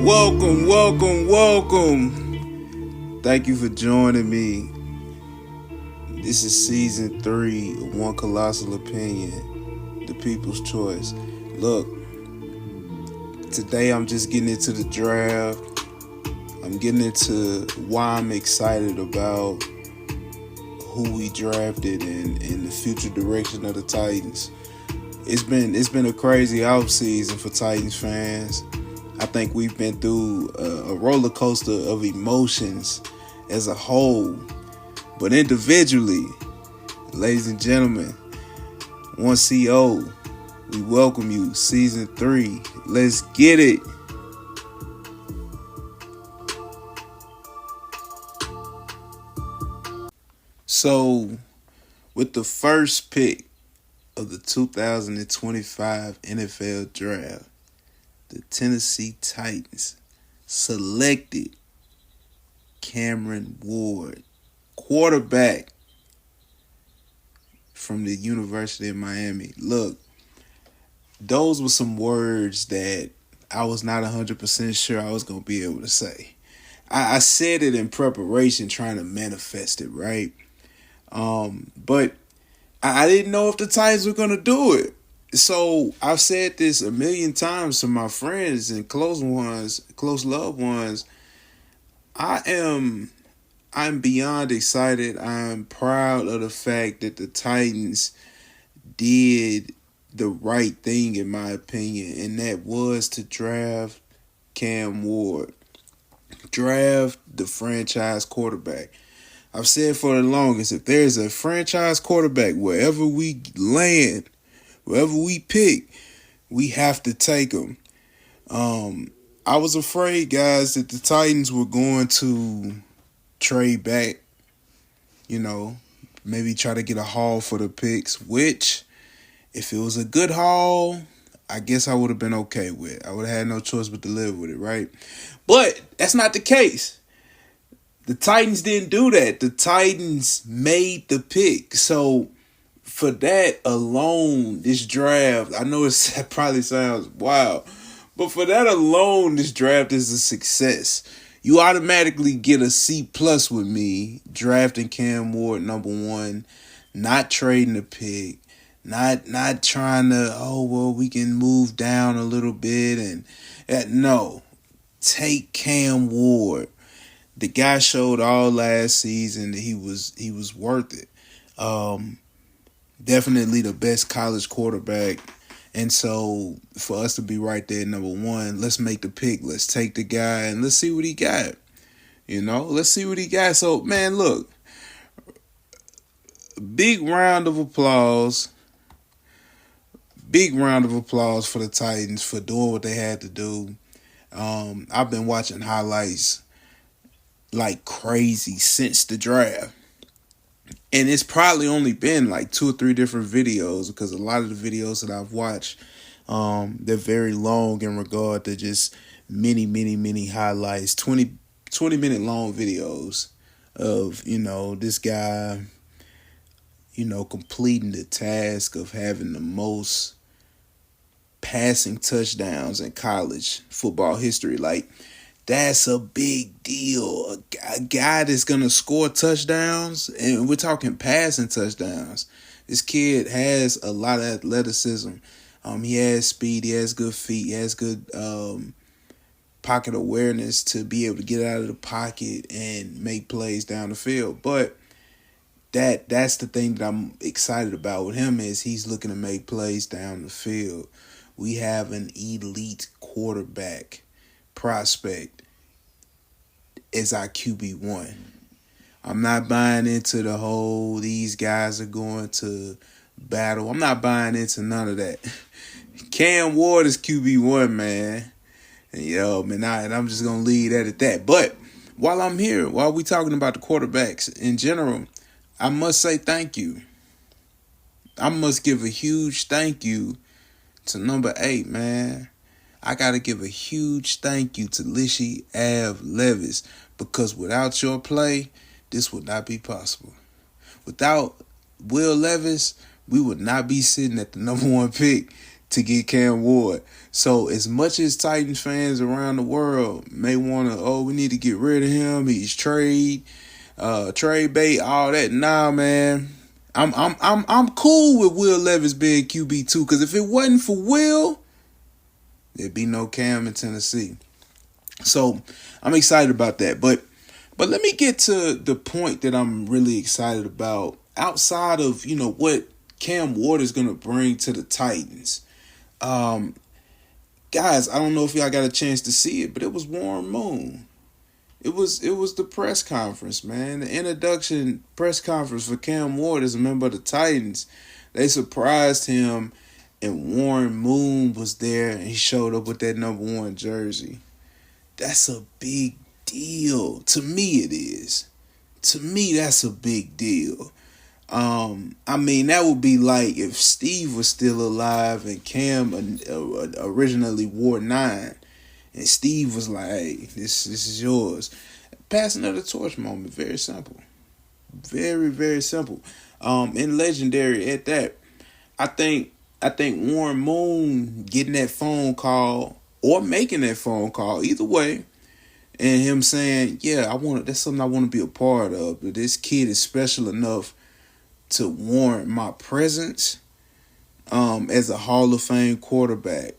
Welcome, welcome, welcome. Thank you for joining me. This is season 3 of One Colossal Opinion, the People's Choice. Look, today I'm just getting into the draft. I'm getting into why I'm excited about who we drafted and the future direction of the Titans. It's been a crazy offseason for Titans fans. I think we've been through a roller coaster of emotions as a whole. But individually, ladies and gentlemen, 1CO, we welcome you, season 3. Let's get it. So, with the first pick of the 2025 NFL Draft, the Tennessee Titans selected Cameron Ward, quarterback from the University of Miami. Look, those were some words that I was not 100% sure I was going to be able to say. I said it in preparation, trying to manifest it, right? But I didn't know if the Titans were going to do it. So I've said this a million times to my friends and close loved ones. I'm beyond excited. I'm proud of the fact that the Titans did the right thing, in my opinion, and that was to draft Cam Ward. Draft the franchise quarterback. I've said for the longest, if there's a franchise quarterback wherever we land, wherever we pick, we have to take him. I was afraid, guys, that the Titans were going to trade back, maybe try to get a haul for the picks, which, if it was a good haul, I guess I would have been okay with. I would have had no choice but to live with it, right? But that's not the case. The Titans didn't do that. The Titans made the pick. So, for that alone, this draft, I know it probably sounds wild, but for that alone, this draft is a success. You automatically get a C+ with me drafting Cam Ward number 1, not trading the pick, not trying to, we can move down a little bit no. Take Cam Ward. The guy showed all last season that he was worth it. Definitely the best college quarterback. And so for us to be right there, number 1, let's make the pick. Let's take the guy and let's see what he got. Let's see what he got. So, man, look, big round of applause. Big round of applause for the Titans for doing what they had to do. I've been watching highlights like crazy since the draft. And it's probably only been like 2 or 3 different videos, because a lot of the videos that I've watched, they're very long in regard to just many highlights, 20-minute long videos of, this guy, completing the task of having the most passing touchdowns in college football history. Like, that's a big deal. A guy that's going to score touchdowns, and we're talking passing touchdowns. This kid has a lot of athleticism. He has speed. He has good feet. He has good pocket awareness to be able to get out of the pocket and make plays down the field. But that's the thing that I'm excited about with him, is he's looking to make plays down the field. We have an elite quarterback prospect as our QB1. I'm not buying into the whole these guys are going to battle. I'm not buying into none of that. Cam Ward is QB1, man. And I'm just going to leave that at that. But while I'm here, while we talking about the quarterbacks in general, I must say thank you. I must give a huge thank you to number 8, man. I got to give a huge thank you to Lishy Av Levis, because without your play, this would not be possible. Without Will Levis, we would not be sitting at the number 1 pick to get Cam Ward. So as much as Titans fans around the world may want to, we need to get rid of him. He's trade bait, all that. Nah, man. I'm cool with Will Levis being QB2, because if it wasn't for Will, there'd be no Cam in Tennessee. So I'm excited about that. But let me get to the point that I'm really excited about outside of, what Cam Ward is going to bring to the Titans. Guys, I don't know if y'all got a chance to see it, but it was Warren Moon. It was the press conference, man. The introduction press conference for Cam Ward as a member of the Titans. They surprised him, and Warren Moon was there, and he showed up with that number 1 jersey. That's a big deal. To me, it is. To me, that's a big deal. That would be like if Steve was still alive and Cam originally wore 9, and Steve was like, "Hey, this is yours." Passing of the torch moment, very simple, very very simple. And legendary at that. I think Warren Moon getting that phone call or making that phone call, either way, and him saying, "Yeah, that's something I want to be a part of. But this kid is special enough to warrant my presence as a Hall of Fame quarterback."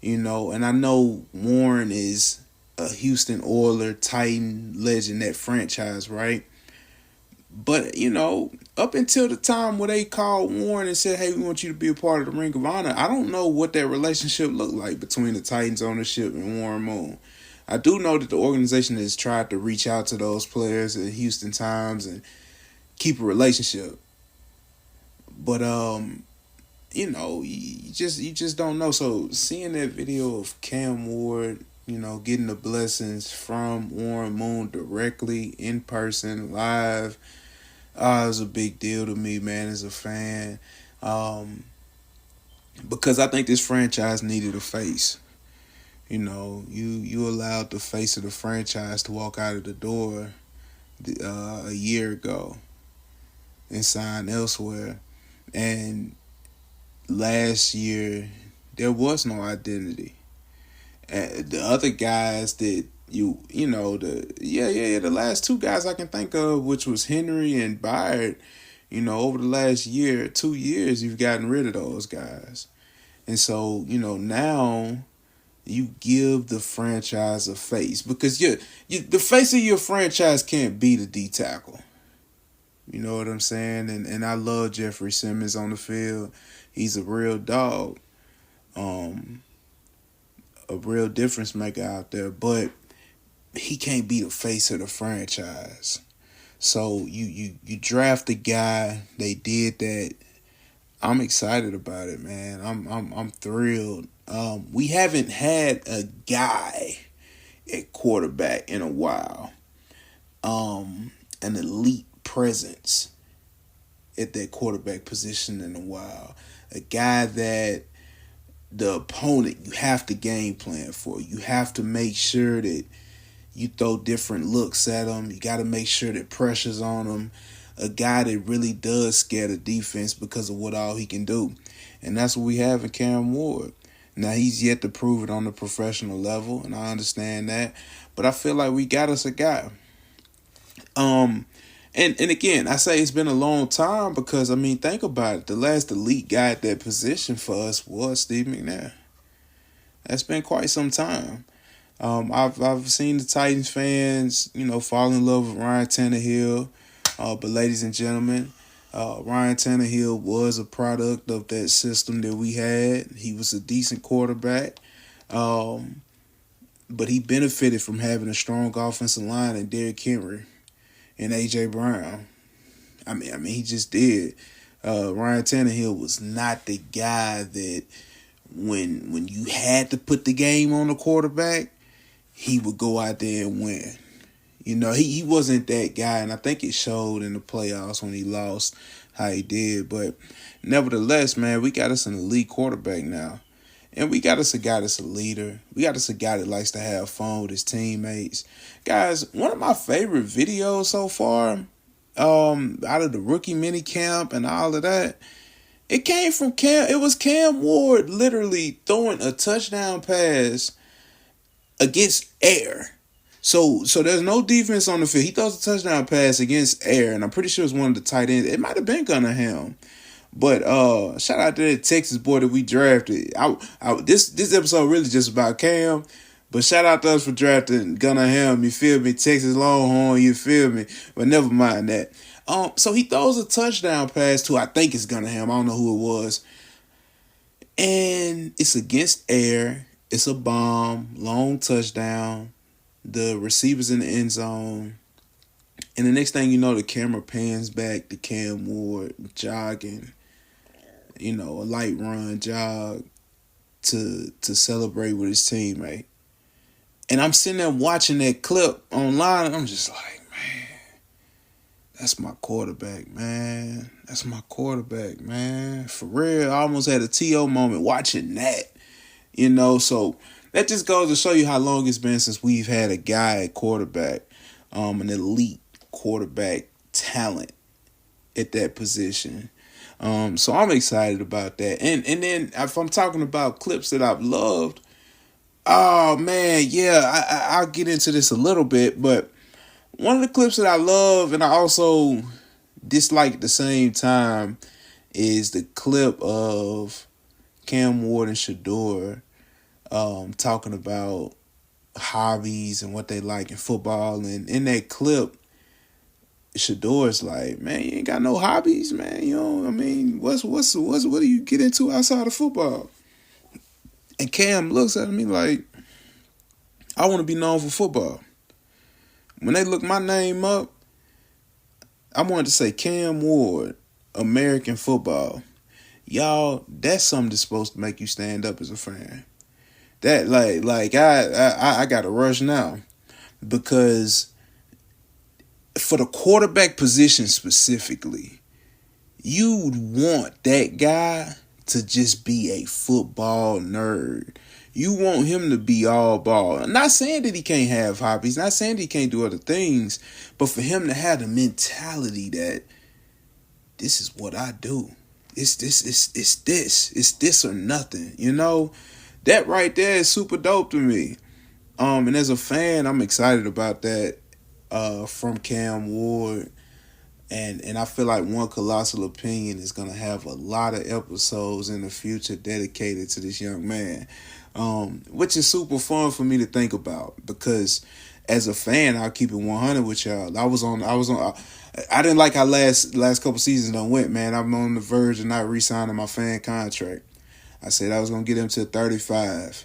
And I know Warren is a Houston Oiler, Titan legend, that franchise, right? But, up until the time where they called Warren and said, "Hey, we want you to be a part of the Ring of Honor," I don't know what that relationship looked like between the Titans ownership and Warren Moon. I do know that the organization has tried to reach out to those players at Houston Times and keep a relationship. But, you just don't know. So seeing that video of Cam Ward, getting the blessings from Warren Moon directly, in person, live, it was a big deal to me, man, as a fan. Because I think this franchise needed a face. You allowed the face of the franchise to walk out of the door a year ago and sign elsewhere. And last year, there was no identity. And the other guys that the last 2 guys I can think of, which was Henry and Byard, over the last 2 years, you've gotten rid of those guys. And so, now you give the franchise a face, because the face of your franchise can't be the D tackle. You know what I'm saying? And I love Jeffrey Simmons on the field. He's a real dog. A real difference maker out there. But he can't be the face of the franchise. So you draft a guy. They did that. I'm excited about it, man. I'm thrilled. We haven't had a guy at quarterback in a while. An elite presence at that quarterback position in a while. A guy that the opponent, you have to game plan for. You have to make sure that you throw different looks at him. You got to make sure that pressure's on him. A guy that really does scare the defense because of what all he can do. And that's what we have in Cam Ward. Now, he's yet to prove it on the professional level, and I understand that. But I feel like we got us a guy. And again, I say it's been a long time because, think about it. The last elite guy at that position for us was Steve McNair. That's been quite some time. I've seen the Titans fans, fall in love with Ryan Tannehill. But ladies and gentlemen, Ryan Tannehill was a product of that system that we had. He was a decent quarterback. But he benefited from having a strong offensive line and Derrick Henry and A.J. Brown. He just did. Ryan Tannehill was not the guy that when you had to put the game on the quarterback, he would go out there and win. He wasn't that guy, and I think it showed in the playoffs when he lost how he did. But nevertheless, man, we got us an elite quarterback now. And we got us a guy that's a leader. We got us a guy that likes to have fun with his teammates. Guys, one of my favorite videos so far, out of the rookie mini camp and all of that, It came from Cam. It was Cam Ward literally throwing a touchdown pass against air. So there's no defense on the field. He throws a touchdown pass against air, and I'm pretty sure it's one of the tight ends. It might have been Gunningham. But shout out to that Texas boy that we drafted. This episode really just about Cam. But shout out to us for drafting Gunningham, you feel me? Texas Longhorn, you feel me? But never mind that. So he throws a touchdown pass to, I think it's Gunningham. I don't know who it was. And it's against air. It's a bomb, long touchdown. The receiver's in the end zone. And the next thing you know, the camera pans back to Cam Ward jogging. A light run jog to celebrate with his teammate. And I'm sitting there watching that clip online, and I'm just like, man, that's my quarterback, man. That's my quarterback, man. For real, I almost had a T.O. moment watching that. So that just goes to show you how long it's been since we've had a guy at quarterback, an elite quarterback talent at that position. So I'm excited about that. And then if I'm talking about clips that I've loved, oh man, yeah, I'll get into this a little bit, but one of the clips that I love and I also dislike at the same time is the clip of Cam Ward and Shador talking about hobbies and what they like in football. And in that clip, Shador's like, man, you ain't got no hobbies, man. What do you get into outside of football? And Cam looks at me like, I want to be known for football. When they look my name up, I wanted to say Cam Ward, American football. Y'all, that's something that's supposed to make you stand up as a fan. That I got to rush now, because for the quarterback position specifically, you'd want that guy to just be a football nerd. You want him to be all ball. I'm not saying that he can't have hobbies, not saying that he can't do other things, but for him to have the mentality that this is what I do. It's this or nothing, That right there is super dope to me. And as a fan, I'm excited about that from Cam Ward. And I feel like One Colossal Opinion is going to have a lot of episodes in the future dedicated to this young man, which is super fun for me to think about, because as a fan, I'll keep it 100 with y'all. I didn't like how last couple seasons done went, man. I'm on the verge of not re-signing my fan contract. I said I was going to get him to 35.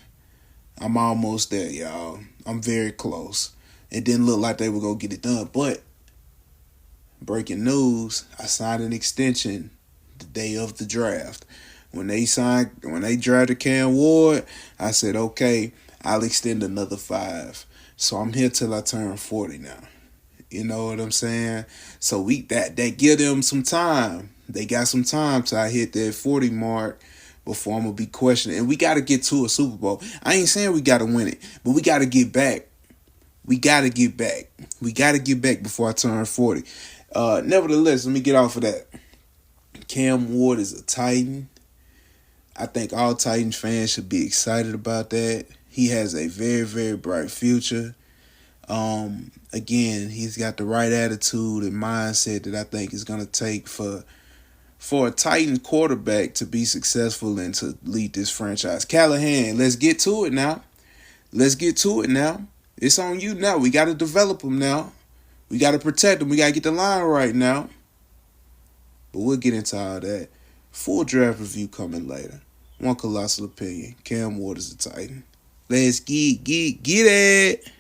I'm almost there, y'all. I'm very close. It didn't look like they were going to get it done, but breaking news, I signed an extension the day of the draft. When they drafted Cam Ward, I said, okay, I'll extend another 5. So I'm here till I turn 40 now. You know what I'm saying? So that give them some time. They got some time till I hit that 40 mark before I'm going to be questioning. And we got to get to a Super Bowl. I ain't saying we got to win it, but we got to get back. We got to get back. We got to get back before I turn 40. Nevertheless, let me get off of that. Cam Ward is a Titan. I think all Titans fans should be excited about that. He has a very, very bright future. Again, he's got the right attitude and mindset that I think is going to take for a Titan quarterback to be successful and to lead this franchise. Callahan, let's get to it now. It's on you now. We got to develop him now. We got to protect him. We got to get the line right now. But we'll get into all that. Full draft review coming later. One Colossal Opinion. Cam Ward is a Titan. Let's get it.